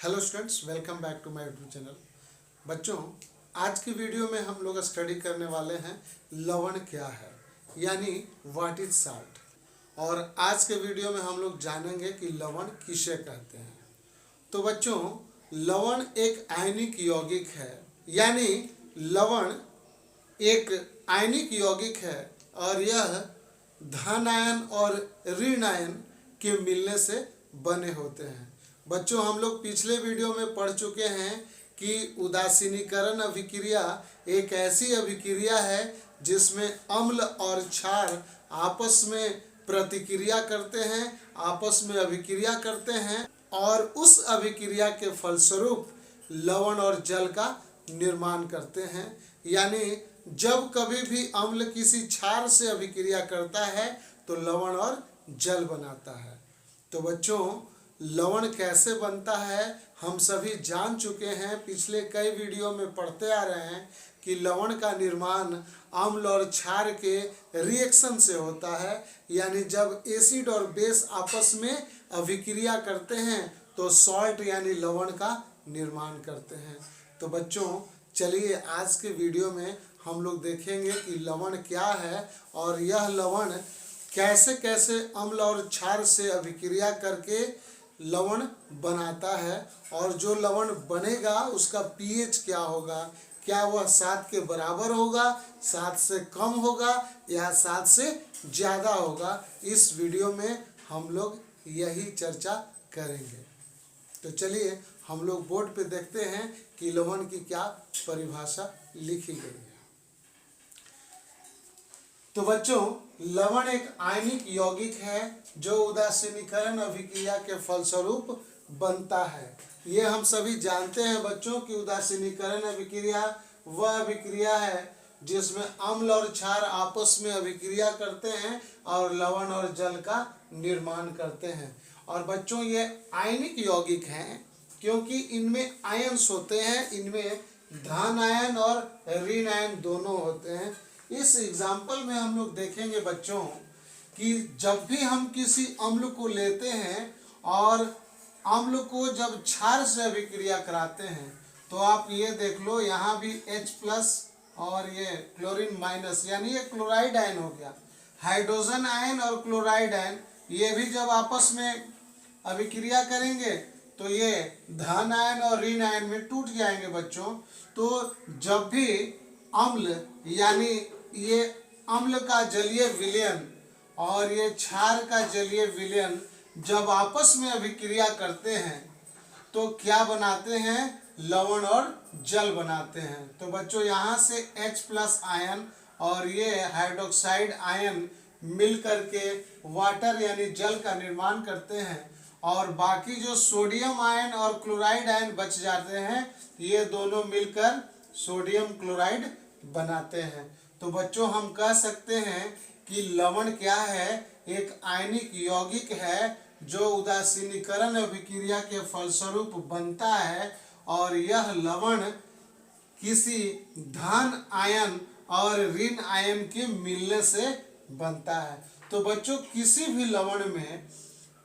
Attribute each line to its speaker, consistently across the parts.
Speaker 1: Hello students, welcome back to my YouTube channel. बच्चों, आज की वीडियो में हम लोग स्टडी करने वाले हैं लवण क्या है, यानी व्हाट इज साल्ट। और आज के वीडियो में हम लोग जानेंगे कि लवण किसे कहते हैं। तो बच्चों, लवण एक आयनिक यौगिक है, यानी लवण एक आयनिक यौगिक है और यह धन आयन और ऋण आयन के मिलने से बने होते हैं। बच्चों, हम लोग पिछले वीडियो में पढ़ चुके हैं कि उदासीनीकरण अभिक्रिया एक ऐसी अभिक्रिया है जिसमें अम्ल और क्षार आपस में प्रतिक्रिया करते हैं, आपस में अभिक्रिया करते हैं और उस अभिक्रिया के फलस्वरूप लवण और जल का निर्माण करते हैं। यानी जब कभी भी अम्ल किसी क्षार से अभिक्रिया करता है तो लवण और जल बनाता है। तो बच्चों, लवण कैसे बनता है हम सभी जान चुके हैं, पिछले कई वीडियो में पढ़ते आ रहे हैं कि लवण का निर्माण अम्ल और क्षार के रिएक्शन से होता है। यानी जब एसिड और बेस आपस में अभिक्रिया करते हैं तो सॉल्ट यानी लवण का निर्माण करते हैं। तो बच्चों, चलिए आज के वीडियो में हम लोग देखेंगे कि लवण क्या है और यह लवण कैसे कैसे अम्ल और क्षार से अभिक्रिया करके लवण बनाता है और जो लवण बनेगा उसका पीएच क्या होगा, क्या वह 7 के बराबर होगा, 7 से कम होगा या 7 से ज़्यादा होगा। इस वीडियो में हम लोग यही चर्चा करेंगे। तो चलिए हम लोग बोर्ड पे देखते हैं कि लवण की क्या परिभाषा लिखी गई है। तो बच्चों, लवण एक आयनिक यौगिक है जो उदासीनीकरण अभिक्रिया के फलस्वरूप बनता है। ये हम सभी जानते हैं बच्चों कि उदासीनीकरण अभिक्रिया वह अभिक्रिया है जिसमें अम्ल और क्षार आपस में अभिक्रिया करते हैं और लवण और जल का निर्माण करते हैं। और बच्चों, ये आयनिक यौगिक हैं क्योंकि इनमें आयन्स होते हैं, इनमें धन आयन और ऋण आयन दोनों होते हैं। इस एग्जाम्पल में हम लोग देखेंगे बच्चों कि जब भी हम किसी अम्ल को लेते हैं और अम्ल को जब क्षार से अभिक्रिया कराते हैं तो आप ये देख लो, यहाँ भी H+ और ये क्लोरीन माइनस यानी ये क्लोराइड आयन हो गया। हाइड्रोजन आयन और क्लोराइड आयन ये भी जब आपस में अभिक्रिया करेंगे तो ये धन आयन और ऋण आयन में टूट जाएंगे बच्चों। तो जब भी अम्ल यानी ये अम्ल का जलीय विलयन और ये क्षार का जलीय विलयन जब आपस में अभिक्रिया करते हैं तो क्या बनाते हैं, लवण और जल बनाते हैं। तो बच्चों, यहाँ से H+ आयन और ये हाइड्रोक्साइड आयन मिल करके वाटर यानी जल का निर्माण करते हैं और बाकी जो सोडियम आयन और क्लोराइड आयन बच जाते हैं ये दोनों मिलकर सोडियम क्लोराइड बनाते हैं। तो बच्चों, हम कह सकते हैं कि लवण क्या है, एक आयनिक यौगिक है जो उदासीनीकरण अभिक्रिया के फलस्वरूप बनता है और यह लवण किसी धन आयन और ऋण आयन के मिलने से बनता है। तो बच्चों, किसी भी लवण में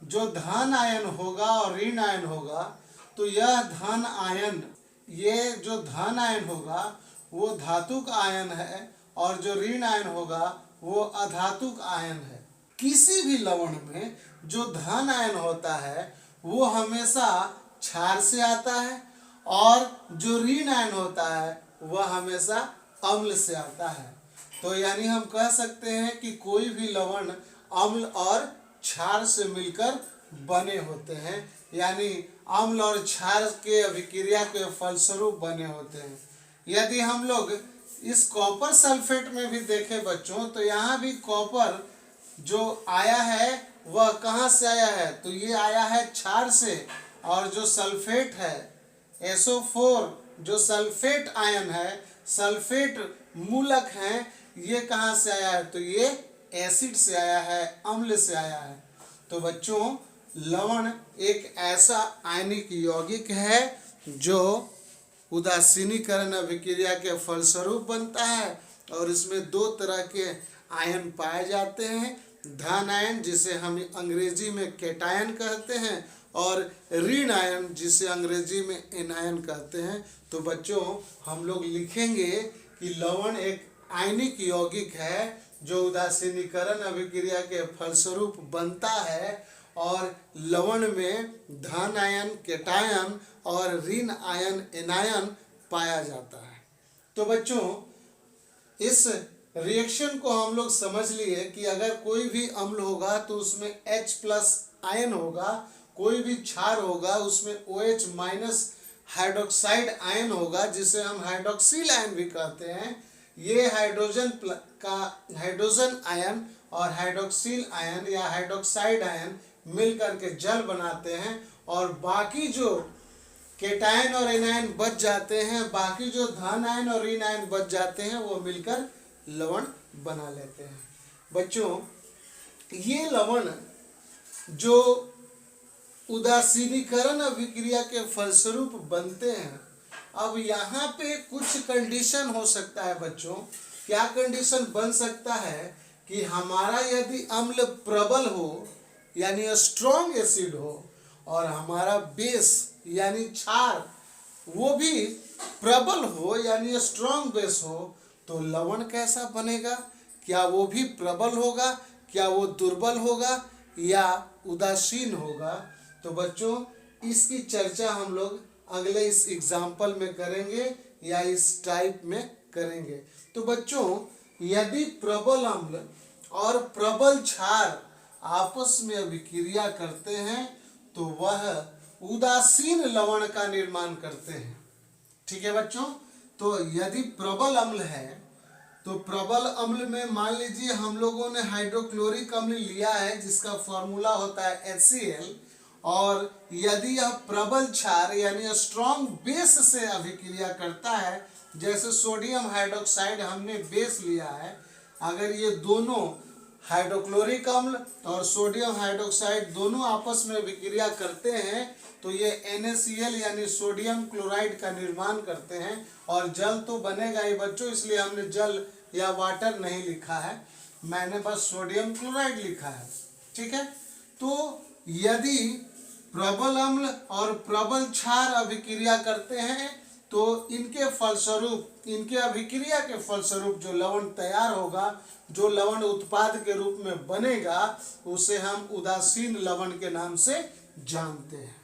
Speaker 1: जो धन आयन होगा और ऋण आयन होगा तो यह धन आयन, ये जो धन आयन होगा वो धातुक आयन है और जो ऋण आयन होगा वो अधातुक आयन है। किसी भी लवण में जो धन आयन होता है वो हमेशा क्षार से आता है और जो ऋण आयन होता है वह हमेशा अम्ल से आता है। तो यानी हम कह सकते हैं कि कोई भी लवण अम्ल और क्षार से मिलकर बने होते हैं, यानी अम्ल और क्षार के अभिक्रिया के फलस्वरूप बने होते हैं। यदि हम लोग इस कॉपर सल्फेट में भी देखें बच्चों तो यहाँ भी कॉपर जो आया है वह कहाँ से आया है, तो ये आया है क्षार से। और जो सल्फेट है SO4 जो सल्फेट आयन है, सल्फेट मूलक हैं, ये कहाँ से आया है, तो ये एसिड से आया है, अम्ल से आया है। तो बच्चों, लवण एक ऐसा आयनिक यौगिक है जो उदासीनीकरण अभिक्रिया के फलस्वरूप बनता है और इसमें 2 तरह के आयन पाए जाते हैं, धन आयन जिसे हम अंग्रेजी में कैटायन कहते हैं और ऋण आयन जिसे अंग्रेजी में एनायन कहते हैं। तो बच्चों हम लोग लिखेंगे कि लवण एक आयनिक यौगिक है जो उदासीनीकरण अभिक्रिया के फलस्वरूप बनता है और लवण में धन आयन केटायन और ऋण आयन एनायन पाया जाता है। तो बच्चों इस रिएक्शन को हम लोग समझ लिए कि अगर कोई भी अम्ल होगा तो उसमें H+ आयन होगा, कोई भी क्षार होगा उसमें OH- हाइड्रोक्साइड आयन होगा जिसे हम हाइड्रोक्सिल आयन भी कहते हैं। ये हाइड्रोजन आयन और हाइड्रोक्सिल आयन या हाइड्रोक्साइड आयन मिलकर के जल बनाते हैं और बाकी जो केटायन और एनायन बच जाते हैं, बाकी जो धन आयन और ऋण आयन बच जाते हैं वो मिलकर लवण बना लेते हैं। बच्चों ये लवण जो उदासीनीकरण अभिक्रिया के फलस्वरूप बनते हैं, अब यहाँ पे कुछ कंडीशन हो सकता है बच्चों। क्या कंडीशन बन सकता है कि हमारा यदि अम्ल प्रबल हो यानी स्ट्रॉन्ग एसिड हो और हमारा बेस यानी क्षार वो भी प्रबल हो यानी स्ट्रॉन्ग बेस हो, तो लवण कैसा बनेगा? क्या वो भी प्रबल होगा, क्या वो दुर्बल होगा या उदासीन होगा? तो बच्चों इसकी चर्चा हम लोग अगले इस एग्जाम्पल में करेंगे या इस टाइप में करेंगे। तो बच्चों यदि प्रबल अम्ल और प्रबल क्षार आपस में अभिक्रिया करते हैं तो वह उदासीन लवण का निर्माण करते हैं। ठीक है बच्चों, तो यदि प्रबल अम्ल है तो प्रबल अम्ल में मान लीजिए हम लोगों ने हाइड्रोक्लोरिक अम्ल लिया है जिसका फॉर्मूला होता है HCl, और यदि यह प्रबल क्षार यानी स्ट्रॉन्ग बेस से अभिक्रिया करता है, जैसे सोडियम हाइड्रोक्साइड हमने बेस लिया है, अगर ये दोनों हाइड्रोक्लोरिक अम्ल और सोडियम हाइड्रोक्साइड दोनों आपस में अभिक्रिया करते हैं तो ये NaCl यानी सोडियम क्लोराइड का निर्माण करते हैं और जल तो बनेगा ही बच्चों, इसलिए हमने जल या वाटर नहीं लिखा है, मैंने बस सोडियम क्लोराइड लिखा है। ठीक है, तो यदि प्रबल अम्ल और प्रबल क्षार अभिक्रिया करते हैं तो इनके फलस्वरूप, इनके अभिक्रिया के फलस्वरूप जो लवण तैयार होगा, जो लवण उत्पाद के रूप में बनेगा, उसे हम उदासीन लवण के नाम से जानते हैं।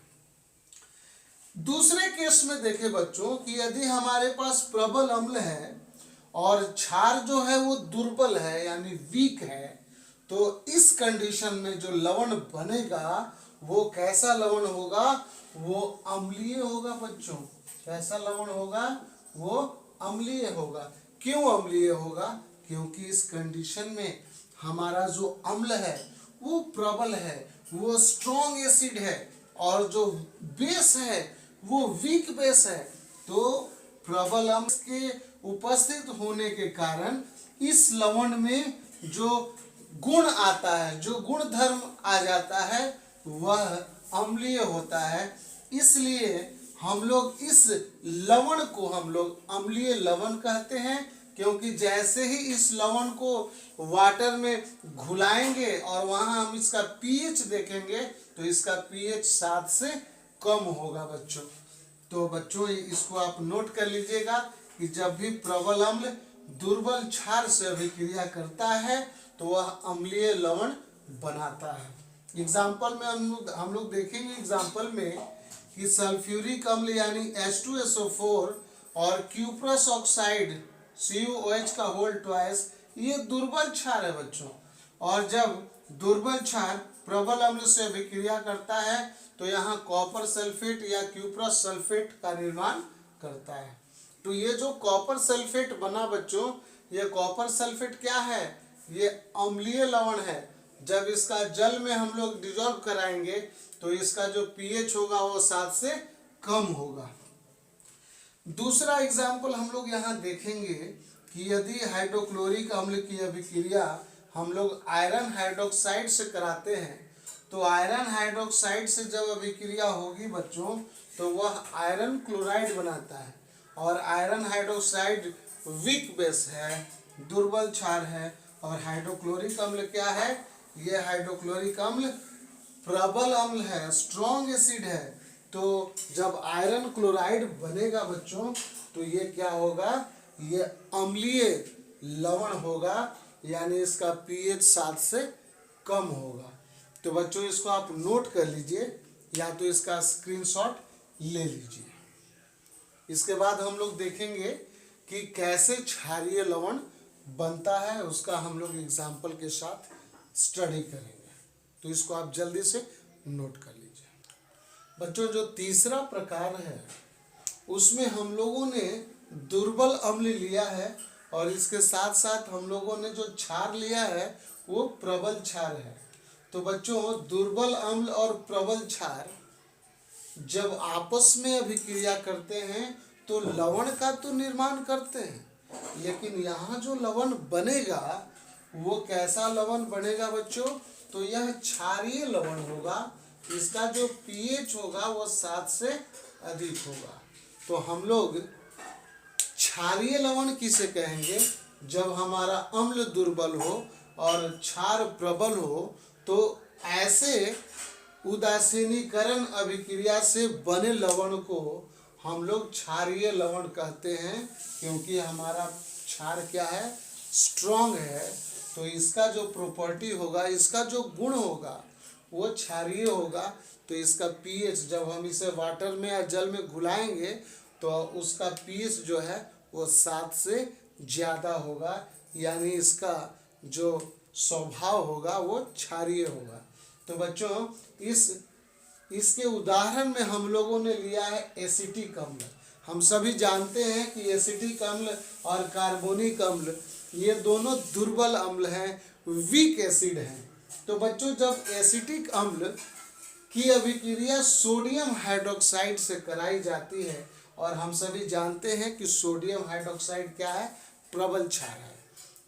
Speaker 1: दूसरे केस में देखें बच्चों कि यदि हमारे पास प्रबल अम्ल है और क्षार जो है वो दुर्बल है यानी वीक है, तो इस कंडीशन में जो लवण बनेगा वो कैसा लवण होगा? वो अम्लीय होगा बच्चों। कैसा लवण होगा? वो अम्लीय होगा। क्यों अम्लीय होगा? क्योंकि इस कंडीशन में हमारा जो अम्ल है वो प्रबल है, वो स्ट्रॉन्ग एसिड है, और जो बेस है वो वीक बेस है। तो प्रबल अम्ल के उपस्थित होने के कारण इस लवण में जो गुण आता है, जो गुण धर्म आ जाता है, वह अम्लीय होता है। इसलिए हम लोग इस लवण को हम लोग अम्लीय लवण कहते हैं, क्योंकि जैसे ही इस लवण को वाटर में घुलाएंगे और वहां हम इसका पीएच देखेंगे तो इसका पीएच 7 से कम होगा बच्चों। तो बच्चों इसको आप नोट कर लीजिएगा कि जब भी प्रबल अम्ल दुर्बल क्षार से अभिक्रिया करता है तो वह अम्लीय लवण बनाता है। एग्जाम्पल में हम लोग देखेंगे एग्जाम्पल में कि सल्फ्यूरिक अम्ल यानी H2SO4 और क्यूप्रस ऑक्साइड CuOH का होल ट्वाइस, ये दुर्बल क्षार है बच्चों। और जब दुर्बल क्षार प्रबल अम्ल से अभिक्रिया करता है तो यहाँ कॉपर सल्फेट या क्यूप्रस सल्फेट का निर्माण करता है। तो ये जो कॉपर सल्फेट बना बच्चों, ये कॉपर सल्फेट क्या है? ये अम्लीय लवण है। जब इसका जल में हम लोग डिजोल्व कराएंगे तो इसका जो पीएच होगा वो 7 से कम होगा। दूसरा एग्जाम्पल हम लोग यहाँ देखेंगे कि यदि हाइड्रोक्लोरिक अम्ल की अभिक्रिया हम लोग आयरन हाइड्रोक्साइड से कराते हैं तो आयरन हाइड्रोक्साइड से जब अभिक्रिया होगी बच्चों तो वह आयरन क्लोराइड बनाता है। और आयरन हाइड्रोक्साइड वीक बेस है, दुर्बल क्षार है, और हाइड्रोक्लोरिक अम्ल क्या है? ये हाइड्रोक्लोरिक अम्ल प्रबल अम्ल है, स्ट्रॉन्ग एसिड है, तो जब आयरन क्लोराइड बनेगा बच्चों तो ये क्या होगा, ये अम्लीय लवण होगा, यानी इसका पीएच 7 से कम होगा। तो बच्चों इसको आप नोट कर लीजिए या तो इसका स्क्रीनशॉट ले लीजिए। इसके बाद हम लोग देखेंगे कि कैसे क्षारीय लवण बनता है, उसका हम लोग एग्जाम्पल के साथ स्टडी करेंगे। तो इसको आप जल्दी से नोट कर लीजिए। बच्चों जो तीसरा प्रकार है उसमें हम लोगों ने दुर्बल अम्ल लिया है और इसके साथ साथ हम लोगों ने जो क्षार लिया है वो प्रबल क्षार है। तो बच्चों दुर्बल अम्ल और प्रबल क्षार जब आपस में अभिक्रिया करते हैं तो लवण का तो निर्माण करते हैं, लेकिन यहाँ जो लवण बनेगा वो कैसा लवण बनेगा बच्चों, तो यह क्षारीय लवण होगा। इसका जो पीएच होगा वो 7 से अधिक होगा। तो हम लोग क्षारीय लवण किसे कहेंगे, जब हमारा अम्ल दुर्बल हो और क्षार प्रबल हो, तो ऐसे उदासीनीकरण अभिक्रिया से बने लवण को हम लोग क्षारीय लवण कहते हैं, क्योंकि हमारा क्षार क्या है, स्ट्रॉन्ग है। तो इसका जो प्रॉपर्टी होगा, इसका जो गुण होगा वो क्षारीय होगा। तो इसका पीएच जब हम इसे वाटर में या जल में घुलाएंगे तो उसका पीएच जो है वो 7 से ज़्यादा होगा, यानी इसका जो स्वभाव होगा वो क्षारीय होगा। तो बच्चों इसके उदाहरण में हम लोगों ने लिया है एसिटिक अम्ल। हम सभी जानते हैं कि एसिटिक अम्ल और कार्बोनिक अम्ल ये दोनों दुर्बल अम्ल हैं, वीक एसिड हैं। तो बच्चों जब एसिटिक अम्ल की अभिक्रिया सोडियम हाइड्रोक्साइड से कराई जाती है, और हम सभी जानते हैं कि सोडियम हाइड्रोक्साइड क्या है, प्रबल क्षार है।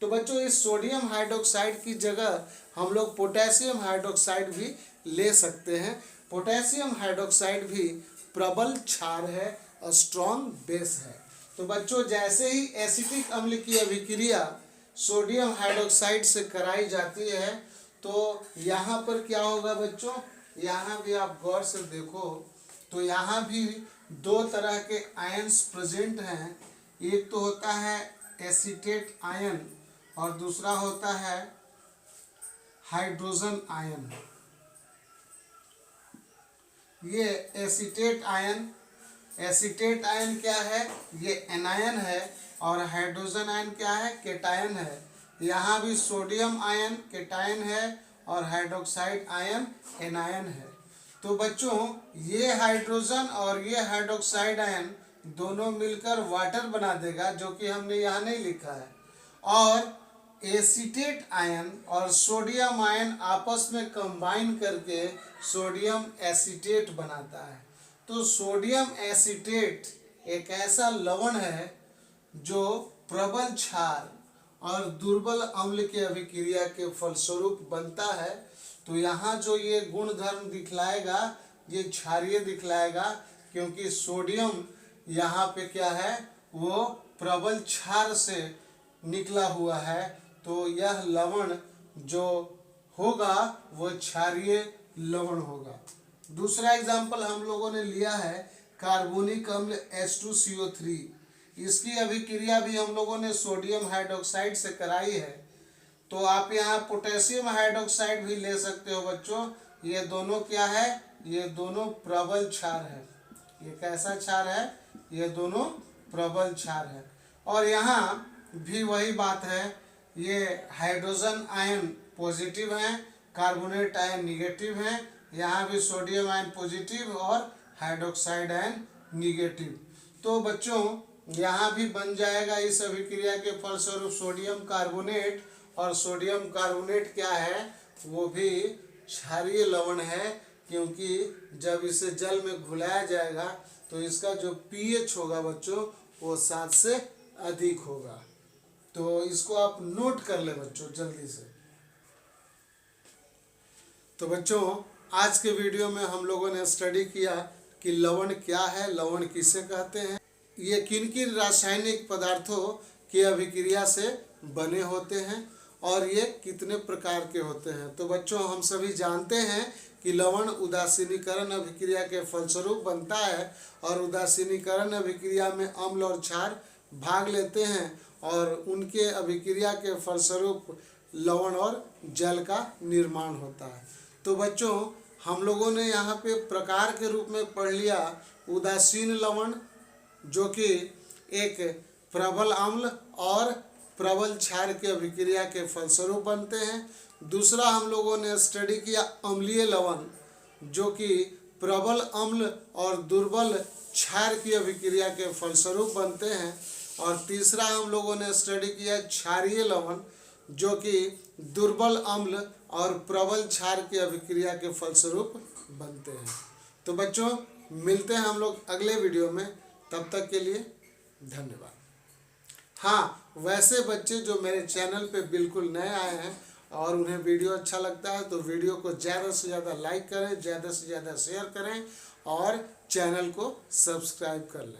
Speaker 1: तो बच्चों इस सोडियम हाइड्रोक्साइड की जगह हम लोग पोटेशियम हाइड्रोक्साइड भी ले सकते हैं। पोटेशियम हाइड्रोक्साइड भी प्रबल क्षार है और स्ट्रॉन्ग बेस है। तो बच्चों जैसे ही एसिटिक अम्ल की अभिक्रिया सोडियम हाइड्रोक्साइड से कराई जाती है तो यहाँ पर क्या होगा बच्चों, यहाँ भी आप गौर से देखो तो यहाँ भी दो तरह के आयन्स प्रेजेंट हैं। एक तो होता है एसीटेट आयन और दूसरा होता है हाइड्रोजन आयन। ये एसीटेट आयन क्या है, ये एनायन है, और हाइड्रोजन आयन क्या है, केटायन है। यहाँ भी सोडियम आयन केटायन है और हाइड्रोक्साइड आयन एनायन है। तो बच्चों ये हाइड्रोजन और ये हाइड्रोक्साइड आयन दोनों मिलकर वाटर बना देगा, जो कि हमने यहाँ नहीं लिखा है। और एसीटेट आयन और सोडियम आयन आपस में कंबाइन करके सोडियम एसीटेट बनाता है। तो सोडियम एसीटेट एक ऐसा लवण है जो प्रबल क्षार और दुर्बल अम्ल के अभिक्रिया के फलस्वरूप बनता है। तो यहाँ जो ये गुण धर्म दिखलाएगा ये क्षारीय दिखलाएगा, क्योंकि सोडियम यहाँ पे क्या है, वो प्रबल क्षार से निकला हुआ है। तो यह लवण जो होगा वो क्षारीय लवण होगा। दूसरा एग्जाम्पल हम लोगों ने लिया है कार्बोनिक अम्ल H2CO3। इसकी अभिक्रिया भी हम लोगों ने सोडियम हाइड्रोक्साइड से कराई है। तो आप यहाँ पोटेशियम हाइड्रोक्साइड भी ले सकते हो बच्चों। ये दोनों क्या है, ये दोनों प्रबल क्षार है। ये कैसा क्षार है, ये दोनों प्रबल क्षार है। और यहाँ भी वही बात है, ये हाइड्रोजन आयन पॉजिटिव हैं, कार्बोनेट आयन निगेटिव हैं। यहाँ भी सोडियम आयन पॉजिटिव और हाइड्रोक्साइड आयन निगेटिव। तो बच्चों यहाँ भी बन जाएगा इस अभिक्रिया के फलस्वरूप सोडियम कार्बोनेट, और सोडियम कार्बोनेट क्या है, वो भी क्षारीय लवण है, क्योंकि जब इसे जल में घुलाया जाएगा तो इसका जो पीएच होगा बच्चों वो 7 से अधिक होगा। तो इसको आप नोट कर ले बच्चों जल्दी से। तो बच्चों आज के वीडियो में हम लोगों ने स्टडी किया कि लवण क्या है, लवण किसे कहते हैं, ये किन किन रासायनिक पदार्थों की अभिक्रिया से बने होते हैं और ये कितने प्रकार के होते हैं। तो बच्चों हम सभी जानते हैं कि लवण उदासीनीकरण अभिक्रिया के फलस्वरूप बनता है और उदासीनीकरण अभिक्रिया में अम्ल और क्षार भाग लेते हैं और उनके अभिक्रिया के फलस्वरूप लवण और जल का निर्माण होता है। तो बच्चों हम लोगों ने यहाँ पे प्रकार के रूप में पढ़ लिया उदासीन लवण जो कि एक प्रबल अम्ल और प्रबल क्षार की अभिक्रिया के फलस्वरूप बनते हैं। दूसरा हम लोगों ने स्टडी किया अम्लीय लवण जो कि प्रबल अम्ल और दुर्बल क्षार की अभिक्रिया के फलस्वरूप बनते हैं। और तीसरा हम लोगों ने स्टडी किया क्षारीय लवण जो कि दुर्बल अम्ल और प्रबल क्षार की अभिक्रिया के फलस्वरूप बनते हैं। तो बच्चों मिलते हैं हम लोग अगले वीडियो में, तब तक के लिए धन्यवाद। हाँ, वैसे बच्चे जो मेरे चैनल पे बिल्कुल नए आए हैं और उन्हें वीडियो अच्छा लगता है तो वीडियो को ज़्यादा से ज़्यादा लाइक करें, ज़्यादा से ज़्यादा शेयर करें और चैनल को सब्सक्राइब कर लें।